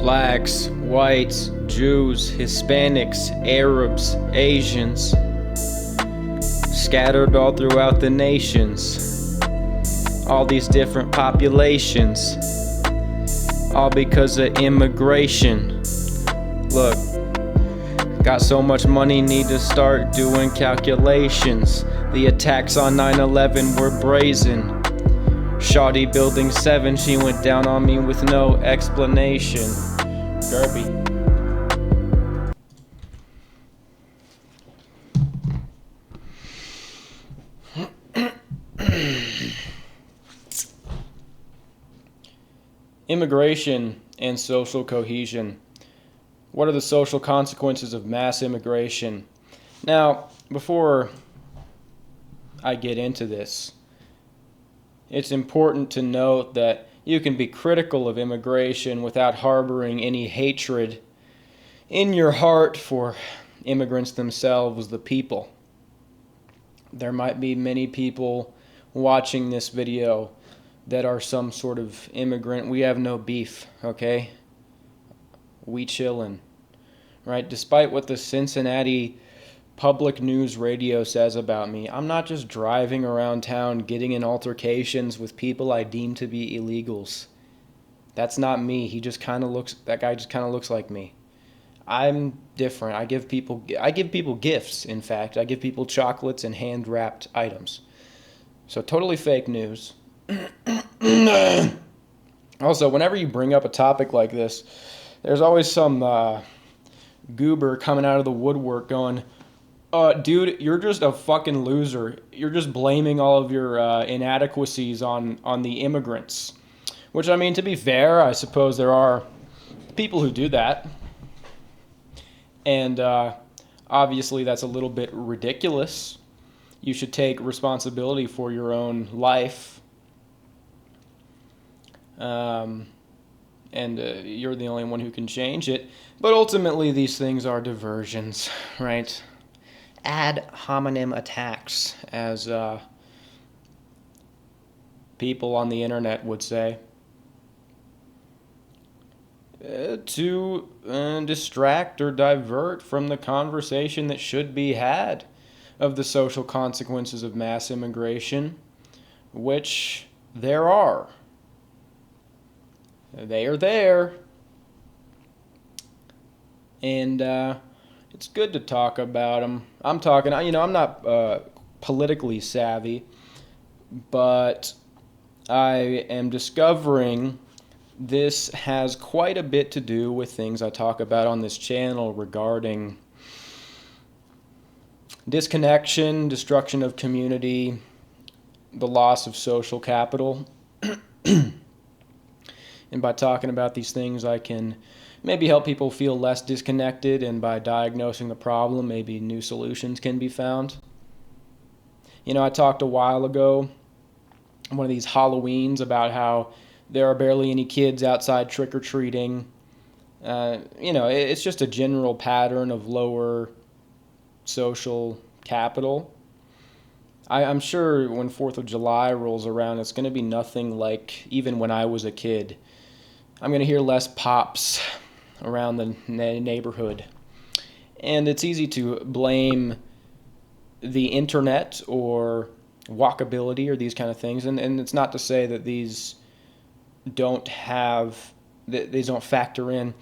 blacks, whites, Jews, Hispanics, Arabs, Asians, scattered all throughout the nations, all these different populations, all because of immigration. Look, got so much money, need to start doing calculations. The attacks on 9/11 were brazen. Shawty building 7, she went down on me with no explanation. Gerbert. Immigration and social cohesion. What are the social consequences of mass immigration? Now, before I get into this, it's important to note that you can be critical of immigration without harboring any hatred in your heart for immigrants themselves, the people. There might be many people watching this video that are some sort of immigrant. We have no beef, okay? We chillin', right? Despite what the Cincinnati public news radio says about me, I'm not just driving around town getting in altercations with people I deem to be illegals. That's not me. That guy just kind of looks like me. I'm different. I give people gifts, in fact. I give people chocolates and hand-wrapped items. So totally fake news. Also, whenever you bring up a topic like this, there's always some goober coming out of the woodwork going, dude, you're just a fucking loser. You're just blaming all of your inadequacies on the immigrants. Which, I mean, to be fair, I suppose there are people who do that. And obviously that's a little bit ridiculous. You should take responsibility for your own life. And you're the only one who can change it. But ultimately, these things are diversions, right? Ad hominem attacks, as people on the internet would say, to distract or divert from the conversation that should be had of the social consequences of mass immigration, which there are. They are there. And it's good to talk about them. I'm not politically savvy, but I am discovering this has quite a bit to do with things I talk about on this channel regarding disconnection, destruction of community, the loss of social capital. And by talking about these things, I can maybe help people feel less disconnected, and by diagnosing the problem, maybe new solutions can be found. I talked a while ago, one of these Halloweens, about how there are barely any kids outside trick-or-treating. It's just a general pattern of lower social capital. I'm sure when 4th of July rolls around, it's going to be nothing like even when I was a kid. I'm going to hear less pops around the neighborhood. And it's easy to blame the internet or walkability or these kind of things. And it's not to say that these don't factor in.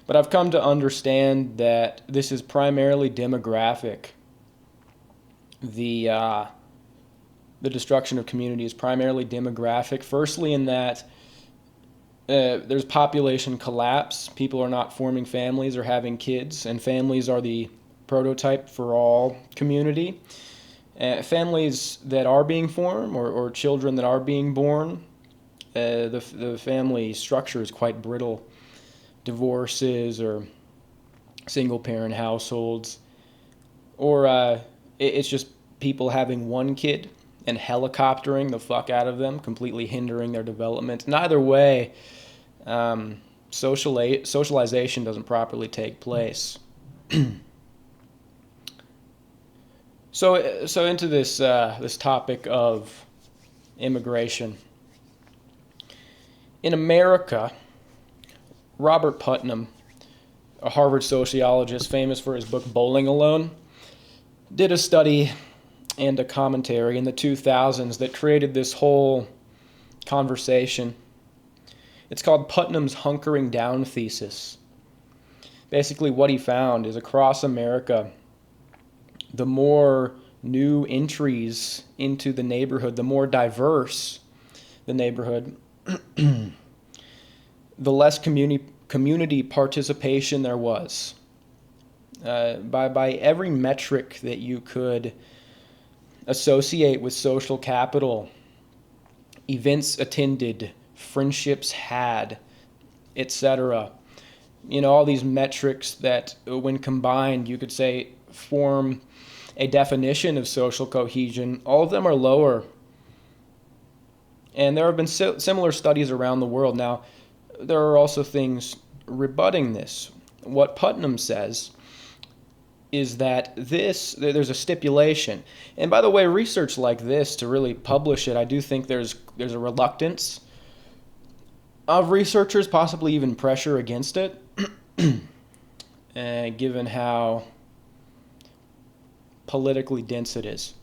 But I've come to understand that this is primarily demographic. The destruction of community is primarily demographic. Firstly, in that there's population collapse. People are not forming families or having kids, and families are the prototype for all community. Families that are being formed or children that are being born, the family structure is quite brittle. Divorces or single-parent households, or it's just people having one kid and helicoptering the fuck out of them, completely hindering their development. Either way, socialization doesn't properly take place. So into this topic of immigration. In America, Robert Putnam, a Harvard sociologist famous for his book Bowling Alone, did a study and a commentary in the 2000s that created this whole conversation. It's called Putnam's hunkering down thesis. Basically, what he found is across America, the more new entries into the neighborhood, the more diverse the neighborhood, the less community participation there was. By every metric that you could associate with social capital, events attended, friendships had, etc. All these metrics that, when combined, you could say form a definition of social cohesion, all of them are lower. And there have been similar studies around the world. Now, there are also things rebutting this. What Putnam says is that there's a stipulation. And by the way, research like this, to really publish it, I do think there's a reluctance of researchers, possibly even pressure against it, given how politically dense it is.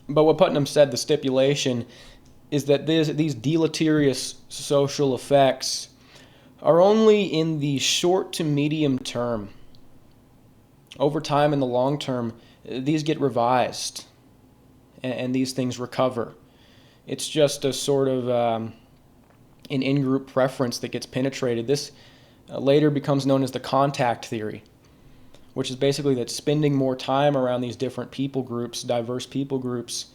But what Putnam said, the stipulation, is that these deleterious social effects are only in the short to medium term. Over time, in the long term, these get revised and these things recover. It's just a sort of an in-group preference that gets penetrated. This later becomes known as the contact theory, which is basically that spending more time around these different people groups, diverse people groups,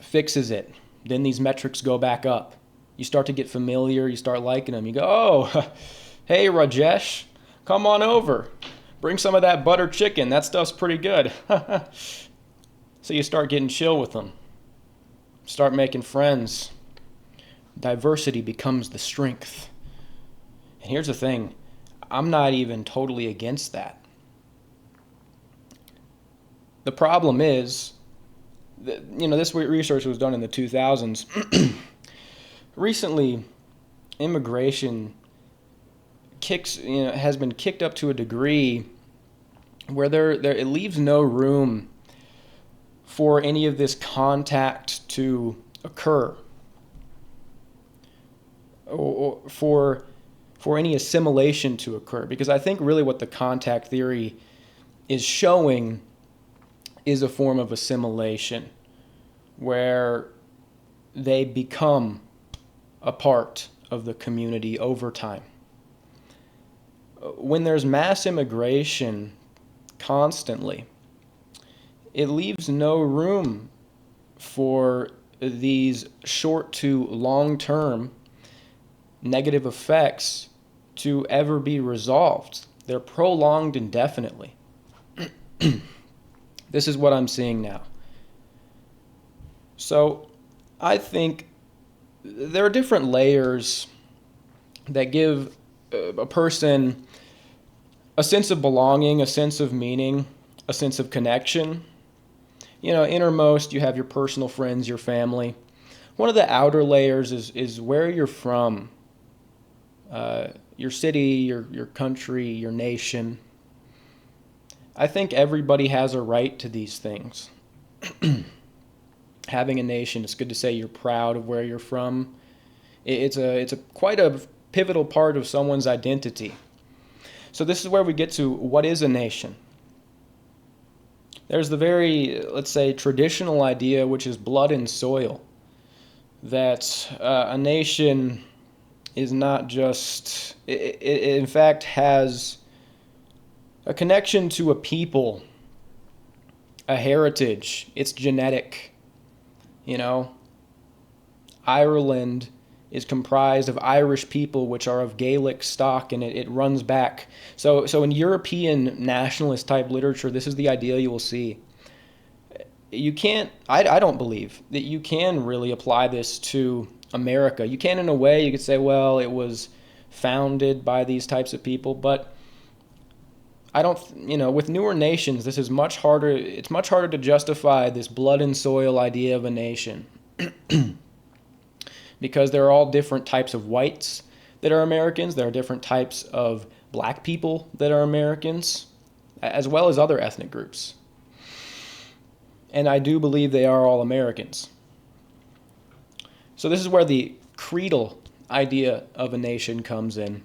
fixes it. Then these metrics go back up. You start to get familiar, you start liking them. You go, oh, hey Rajesh, come on over. Bring some of that butter chicken. That stuff's pretty good. So you start getting chill with them. Start making friends. Diversity becomes the strength. And here's the thing. I'm not even totally against that. The problem is, this research was done in the 2000s. Recently, immigration has been kicked up to a degree where it leaves no room for any of this contact to occur, or for any assimilation to occur. Because I think really what the contact theory is showing is a form of assimilation where they become a part of the community over time. When there's mass immigration constantly, it leaves no room for these short to long-term negative effects to ever be resolved. They're prolonged indefinitely. This is what I'm seeing now. So I think there are different layers that give a person a sense of belonging, a sense of meaning, a sense of connection. Innermost, you have your personal friends, your family. One of the outer layers is where you're from, your city, your country, your nation. I think everybody has a right to these things. Having a nation, it's good to say you're proud of where you're from. It's quite a pivotal part of someone's identity. So this is where we get to what is a nation. There's the very, let's say, traditional idea, which is blood and soil, that a nation is not just, it in fact has a connection to a people, a heritage. It's genetic. Ireland is comprised of Irish people, which are of Gaelic stock, and it runs back. So in European nationalist type literature, this is the idea you will see. You can't, I don't believe that you can really apply this to America. You can in a way. You could say, well, it was founded by these types of people, but I don't, with newer nations, this is much harder. It's much harder to justify this blood and soil idea of a nation. because there are all different types of whites that are Americans. There are different types of black people that are Americans, as well as other ethnic groups. And I do believe they are all Americans. So this is where the creedal idea of a nation comes in,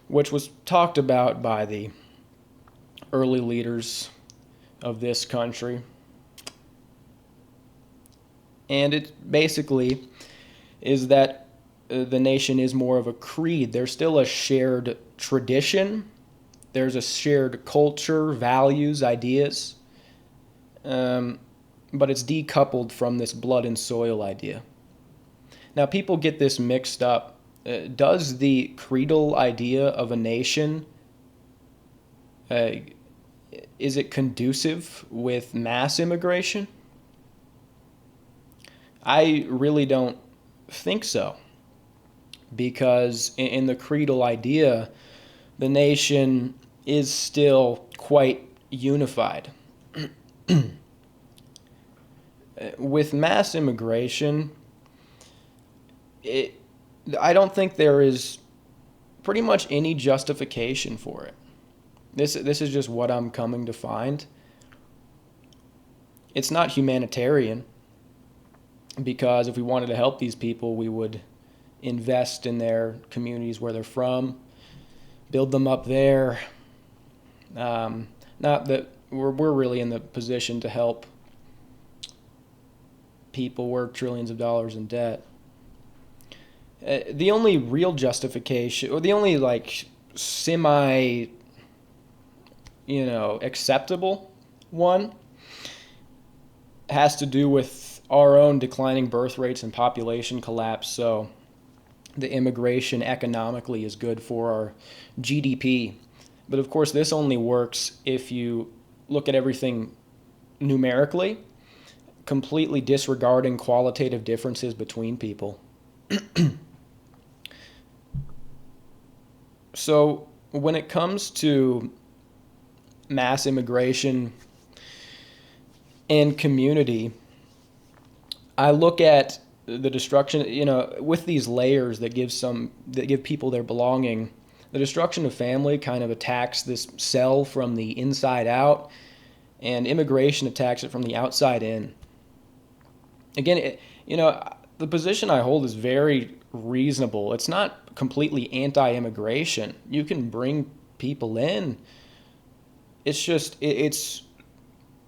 which was talked about by the early leaders of this country. And it basically is that the nation is more of a creed. There's still a shared tradition. There's a shared culture, values, ideas. But it's decoupled from this blood and soil idea. Now, people get this mixed up. Does the creedal idea of a nation, is it conducive with mass immigration? I really don't think so, because in the creedal idea, the nation is still quite unified. With mass immigration, I don't think there is pretty much any justification for it. This is just what I'm coming to find. It's not humanitarian, because if we wanted to help these people, we would invest in their communities where they're from, build them up there. Not that we're really in the position to help people worth trillions of dollars in debt. The only real justification, or the only semi, acceptable one, has to do with our own declining birth rates and population collapse. So the immigration economically is good for our GDP. But of course, this only works if you look at everything numerically, completely disregarding qualitative differences between people. So when it comes to mass immigration and community, I look at the destruction, with these layers that give people their belonging. The destruction of family kind of attacks this cell from the inside out, and immigration attacks it from the outside in. Again, the position I hold is very reasonable. It's not completely anti-immigration. You can bring people in. It's just, it's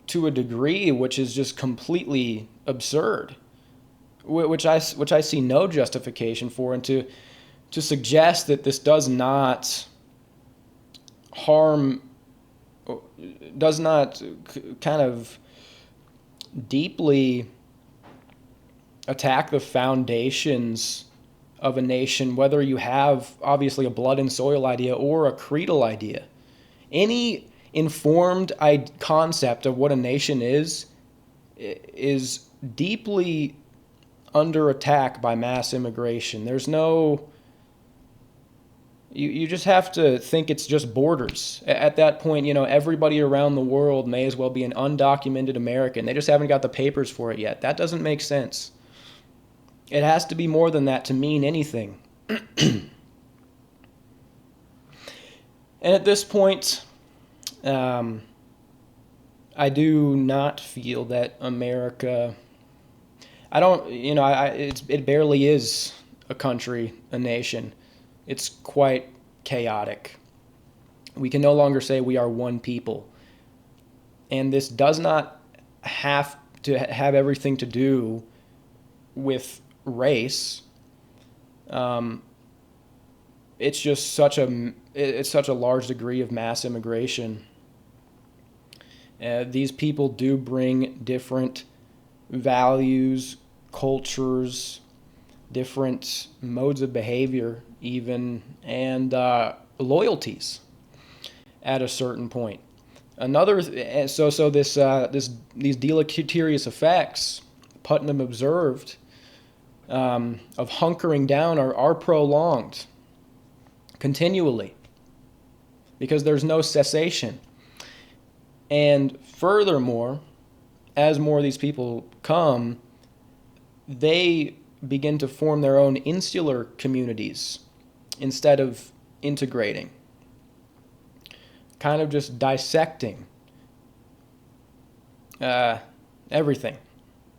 to a degree which is just completely absurd, which I see no justification for, and to suggest that this does not harm, does not kind of deeply attack the foundations of a nation, whether you have obviously a blood and soil idea or a creedal idea. Any informed concept of what a nation is deeply under attack by mass immigration. There's no, you just have to think it's just borders. At that point, everybody around the world may as well be an undocumented American. They just haven't got the papers for it yet. That doesn't make sense. It has to be more than that to mean anything. And at this point, I do not feel that America, it barely is a country, a nation. It's quite chaotic. We can no longer say we are one people. And this does not have to have everything to do with race. It's just such a large degree of mass immigration. These people do bring different values, cultures, different modes of behavior, even, and loyalties at a certain point. These deleterious effects Putnam observed of hunkering down are prolonged continually, because there's no cessation. And furthermore, as more of these people come, they begin to form their own insular communities instead of integrating, kind of just dissecting everything.